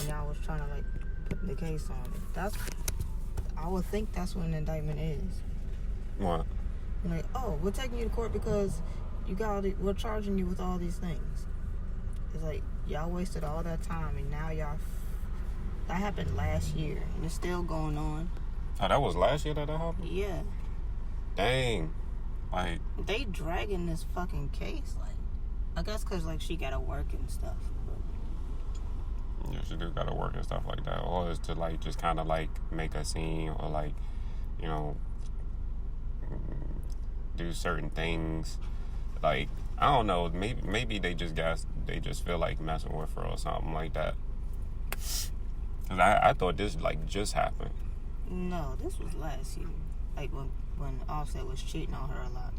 and y'all was trying to like put the case on it. I would think that's what an indictment is. What? Like, oh, we're taking you to court because we're charging you with all these things. It's like y'all wasted all that time, and now that happened last year, and it's still going on. Oh, that was last year that happened? Yeah. Dang. Like, they dragging this fucking case, like, I guess because like she gotta work and stuff. Yeah, she do gotta work and stuff like that, or is to like just kind of like make a scene, or like, you know, do certain things. Like, I don't know, maybe they just feel like messing with her or something like that. Cause I thought this like just happened. No, this was last year, like when Offset was cheating on her a lot.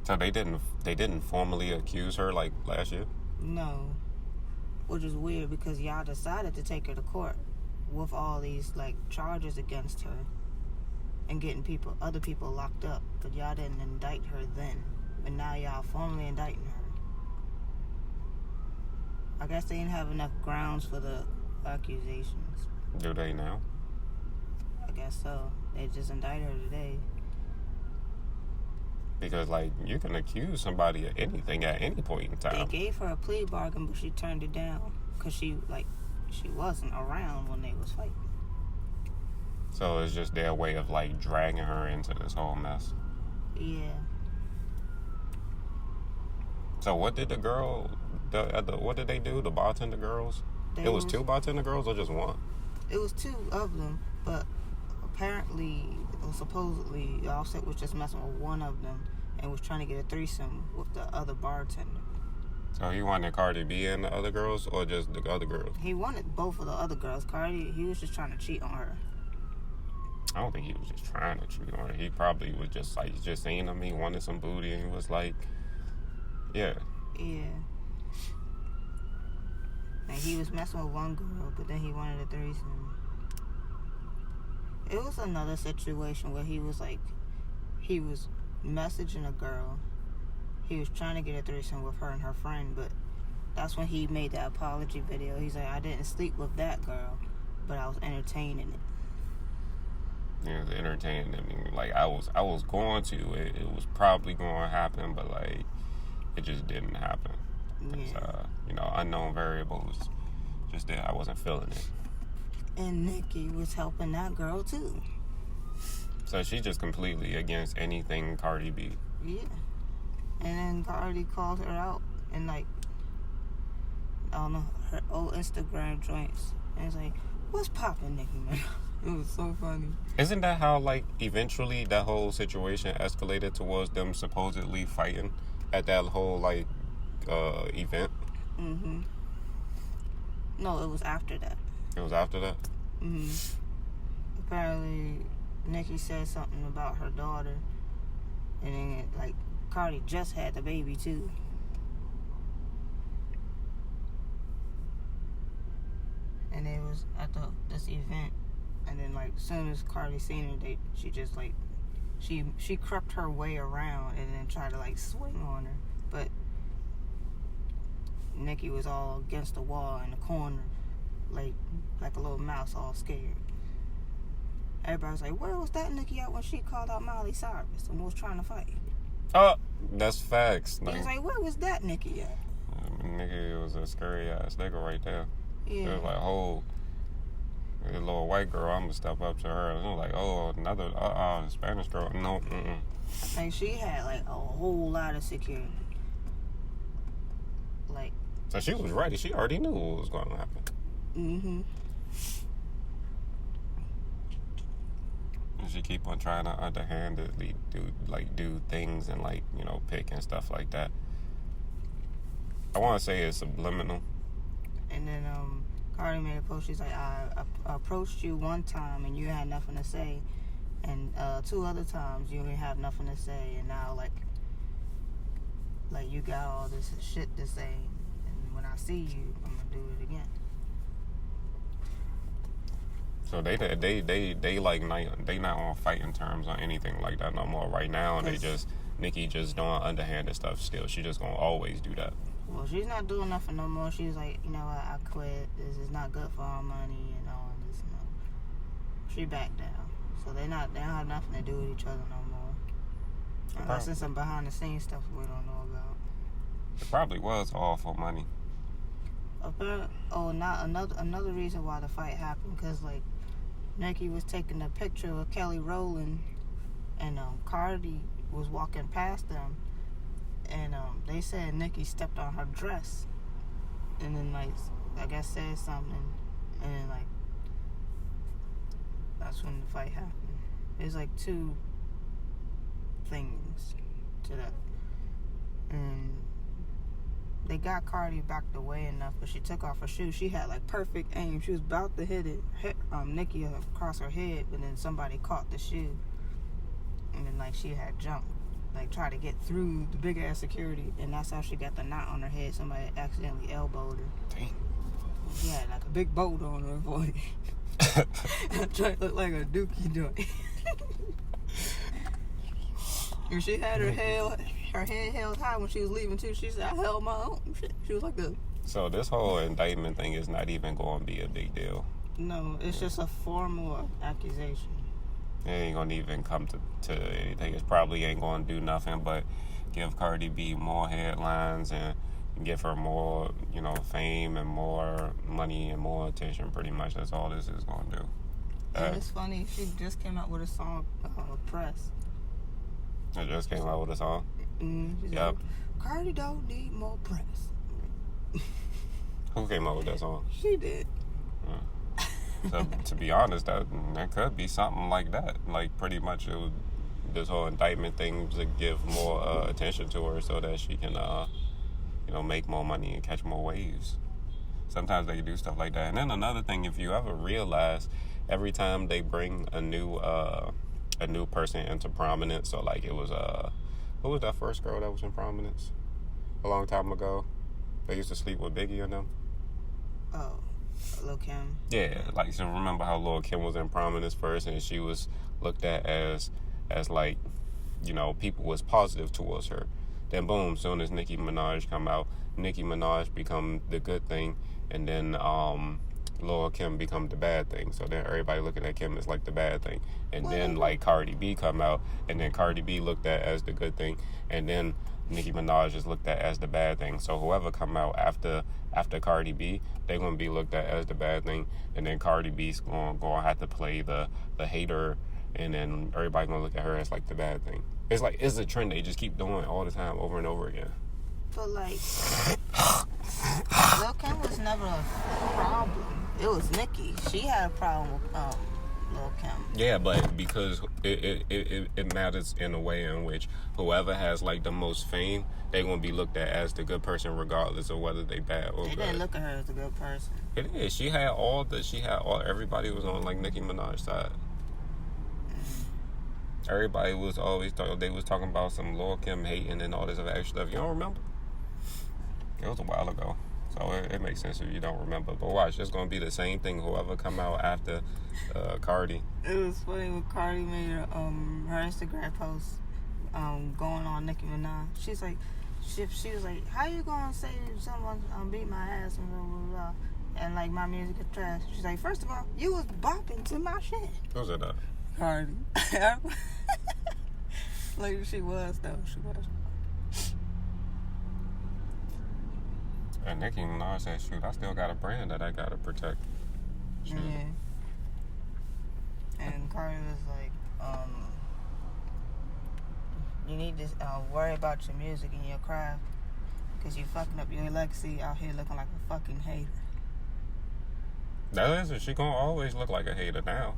So they didn't formally accuse her like last year? No, which is weird because y'all decided to take her to court with all these like charges against her and getting other people locked up, but y'all didn't indict her then. But now y'all formally indicting her. I guess they didn't have enough grounds for the accusations. Do they now? I guess so. They just indicted her today. Because, like, you can accuse somebody of anything at any point in time. They gave her a plea bargain, but she turned it down because she wasn't around when they was fighting. So it's just their way of, like, dragging her into this whole mess. Yeah. So what did what did they do? The bartender girls? It was 2 bartender girls or just 1? It was 2 of them, but apparently, or supposedly, Offset was just messing with one of them and was trying to get a threesome with the other bartender. So he wanted Cardi B and the other girls, or just the other girls? He wanted both of the other girls. He was just trying to cheat on her. I don't think he was just trying to cheat on her. He probably was just like, just seeing them. He wanted some booty, and he was like, yeah. Yeah. And he was messing with one girl, but then he wanted a threesome. It was another situation where he was messaging a girl. He was trying to get a threesome with her and her friend, but that's when he made that apology video. He's like, I didn't sleep with that girl, but I was entertaining it. Yeah, it was entertaining. I mean, like, I was going to. It was probably going to happen, but, like, it just didn't happen. Yeah. Unknown variables just there. I wasn't feeling it. And Nikki was helping that girl, too. So she's just completely against anything Cardi B. Yeah. And then Cardi called her out and, like, I don't know, her old Instagram joints. And it's like, what's poppin', Nikki, man? It was so funny. Isn't that how, like, eventually that whole situation escalated towards them supposedly fighting at that whole, like, event? Mm-hmm. No, it was after that. It was after that? Mm-hmm. Apparently, Nikki said something about her daughter. And then, like, Cardi just had the baby, too. And it was at this event. And then, like, as soon as Cardi seen her, she just, like, she crept her way around and then tried to, like, swing on her. But Nikki was all against the wall in the corner, like a little mouse, all scared. Everybody was like, where was that Nikki at when she called out Miley Cyrus and was trying to fight? Oh, that's facts. He was like, where was that Nikki at? Nikki was a scary ass nigga right there. Yeah. It was like, oh, a little white girl, I'm gonna step up to her. And it was like, oh, another Spanish girl. No, Like, she had, like, a whole lot of security. Like, so she was ready. She already knew what was going to happen. mm-hmm. And she keep on trying to underhandedly do things and, like, pick and stuff like that. I want to say it's subliminal. And then Cardi made a post. She's like, I approached you one time and you had nothing to say, and 2 other times you didn't have nothing to say, and now like you got all this shit to say, and when I see you, I'm gonna do it again. So they like they not on fighting terms or anything like that no more right now, and Nicki just doing underhanded stuff still. She just gonna always do that. Well, she's not doing nothing no more. She's like, you know what, I quit. This is not good for our money, and all this. You know. She backed down. So they don't have nothing to do with each other no more. Unless it's some behind the scenes stuff we don't know about. It probably was all for money. Another reason why the fight happened, because like Nicki was taking a picture of Kelly Rowland, and Cardi was walking past them, and they said Nicki stepped on her dress, and then like I guess said something, and then like that's when the fight happened. There's like two things to that, and they got Cardi backed away enough, but she took off her shoe. She had like perfect aim. She was about to hit Nicki across her head, but then somebody caught the shoe, and then like she had jumped, like tried to get through the big ass security, and that's how she got the knot on her head. Somebody accidentally elbowed her. Dang. She had like a big boulder on her forehead. Trying to look like a dookie joint. And she had her head held high when she was leaving too. She said, I held my own. She was like a... So this whole indictment thing is not even going to be a big deal. No, it's just a formal accusation. It ain't going to even come to anything. It probably ain't going to do nothing but give Cardi B more headlines and give her more, fame and more money and more attention. Pretty much that's all this is going to do. And it's funny, she just came out with a song, Press. It just came out with a song? Yep. Like, Cardi don't need more press. Who came out with that song? She did. So, to be honest, that could be something like that. Like, pretty much this whole indictment thing to give more attention to her so that she can, make more money and catch more waves. Sometimes they do stuff like that. And then another thing, if you ever realize, every time they bring a new person into prominence, so like it was who was that first girl that was in prominence a long time ago? They used to sleep with Biggie and them. Oh, Lil' Kim. Yeah, like, so remember how Lil' Kim was in prominence first, and she was looked at as like, people was positive towards her. Then boom, soon as Nicki Minaj come out, Nicki Minaj become the good thing, and then Lil' Kim become the bad thing. So then everybody looking at Kim as like the bad thing. And then like Cardi B come out, and then Cardi B looked at as the good thing, and then Nicki Minaj is looked at as the bad thing. So whoever come out after Cardi B, they're gonna be looked at as the bad thing, and then Cardi B's gonna have to play the hater, and then everybody gonna look at her as like the bad thing. It's a trend they just keep doing all the time, over and over again. But like, Lil' Kim was never a problem. It was Nicki. She had a problem with Lil' Kim. Yeah, but because it matters in a way in which whoever has like the most fame, they're gonna be looked at as the good person regardless of whether they bad or good. They didn't look at her as a good person. It is. Everybody was on like Nicki Minaj's side. Everybody was always they was talking about some Lil' Kim hating and all this other extra stuff. You don't remember? It was a while ago. So it makes sense if you don't remember. But watch, it's going to be the same thing. Whoever come out after Cardi. It was funny when Cardi made her Instagram post going on Nicki Minaj. She was like, how you going to say someone beat my ass and blah, blah, blah. And like my music is trash. She's like, first of all, you was bopping to my shit. Who said that? Cardi. Like she was though. She was. And Nicki Minaj said, shoot, I still got a brand that I got to protect. Shoot. Yeah. And Cardi was like, you need to worry about your music and your craft because you fucking up your legacy out here looking like a fucking hater. That is, she gonna always look like a hater now.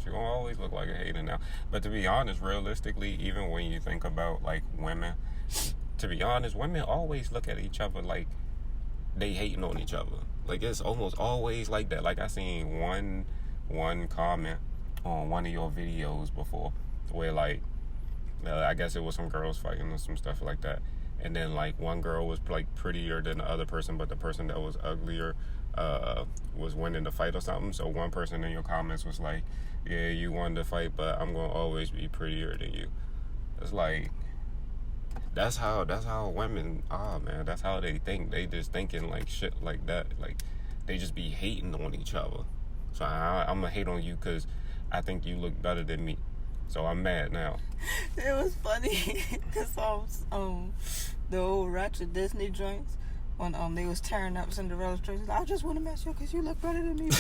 She gonna always look like a hater now. But to be honest, realistically, even when you think about like women, to be honest, women always look at each other like they hating on each other. Like it's almost always like that. Like I seen one comment on one of your videos before where like I guess it was some girls fighting or some stuff like that, and then like one girl was like prettier than the other person, but the person that was uglier was winning the fight or something. So one person in your comments was like, yeah, you won the fight, but I'm gonna always be prettier than you. It's like, That's how women are, man. That's how they think. They just thinking like shit like that. Like they just be hating on each other. So I'm gonna hate on you because I think you look better than me. So I'm mad now. It was funny because the old ratchet Disney joints when they was tearing up Cinderella's dress. I just want to mess you because you look better than me.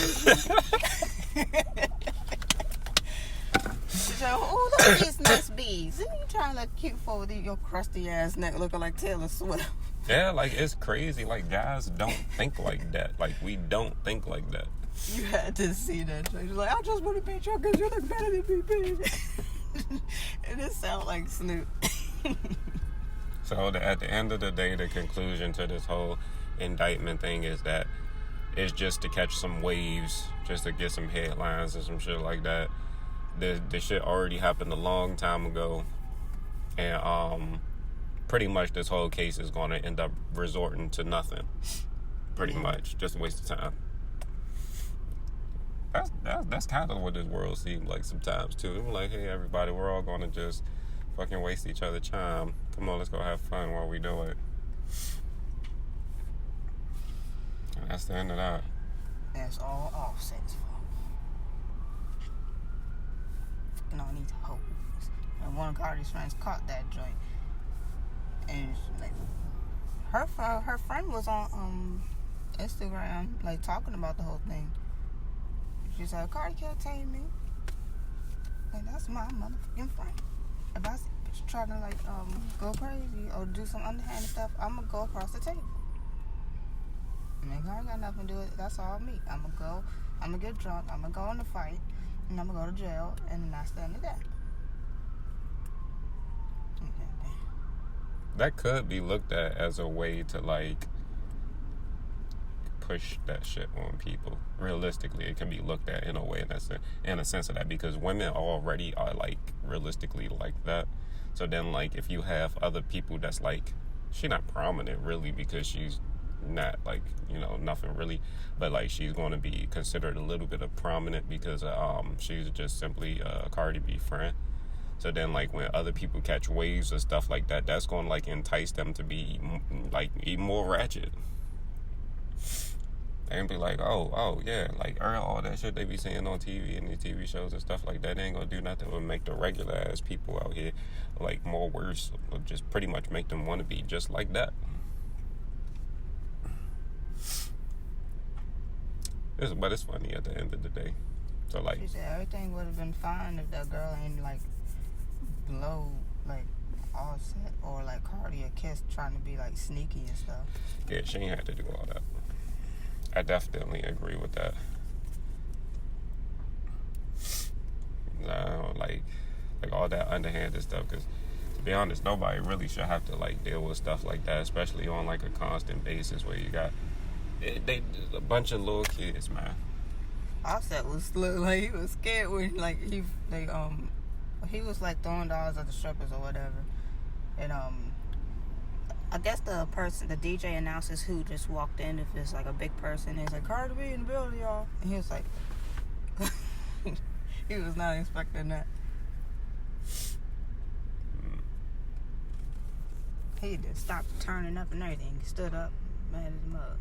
So, oh, look at these nice beads. You trying to look cute for your crusty ass neck looking like Taylor Swift. Yeah, like it's crazy. Like guys don't think like that. Like we don't think like that. You had to see that. She's like, I just want to beat you because you look better than me, baby. And it sounds like Snoop. So at the end of the day, the conclusion to this whole indictment thing is that it's just to catch some waves, just to get some headlines and some shit like that. The shit already happened a long time ago, and pretty much this whole case is going to end up resorting to nothing. Pretty much, just a waste of time. That's kind of what this world seems like sometimes too. I'm like, hey everybody, we're all going to just fucking waste each other's time. Come on, let's go have fun while we do it. And that's the end of that. That's all Offset's fault. Fucking all these hoes. And one of Cardi's friends caught that joint. And like, her friend was on Instagram, like talking about the whole thing. She said, Cardi can't tame me. And that's my motherfucking friend. If I see a bitch try to like go crazy or do some underhanded stuff, I'm gonna go across the table. I mean, I ain't got nothing to do with it. That's all me. I'm gonna get drunk, I'm gonna go in the fight, and I'm gonna go to jail, and then that's the end of that. That could be looked at as a way to like push that shit on people. Realistically, it can be looked at in a way that's in a sense of that, because women already are like realistically like that. So then like if you have other people that's like, she's not prominent really because she's not like, you know, nothing really, but like she's going to be considered a little bit of prominent because she's just simply a Cardi B friend. So then like when other people catch waves or stuff like that, that's going to like entice them to be like even more ratchet. And be like, oh yeah, like all that shit they be seeing on TV and these TV shows and stuff like that, they ain't gonna do nothing but make the regular ass people out here like more worse, or just pretty much make them want to be just like that. But it's funny at the end of the day. So like, she said everything would have been fine if that girl ain't like blow like Offset or like Cardi or Kiss trying to be like sneaky and stuff. Yeah, she ain't had to do all that. I definitely agree with that. No, like all that underhanded stuff, because to be honest, nobody really should have to like deal with stuff like that, especially on like a constant basis where you got a bunch of little kids, man. Offset was like he was scared when like he was like throwing dollars at the strippers or whatever, and I guess the DJ announces who just walked in. If it's like a big person, he's like, Cardi B in the building, y'all. And he was like, he was not expecting that. He just stopped turning up and everything. He stood up, mad as a mug.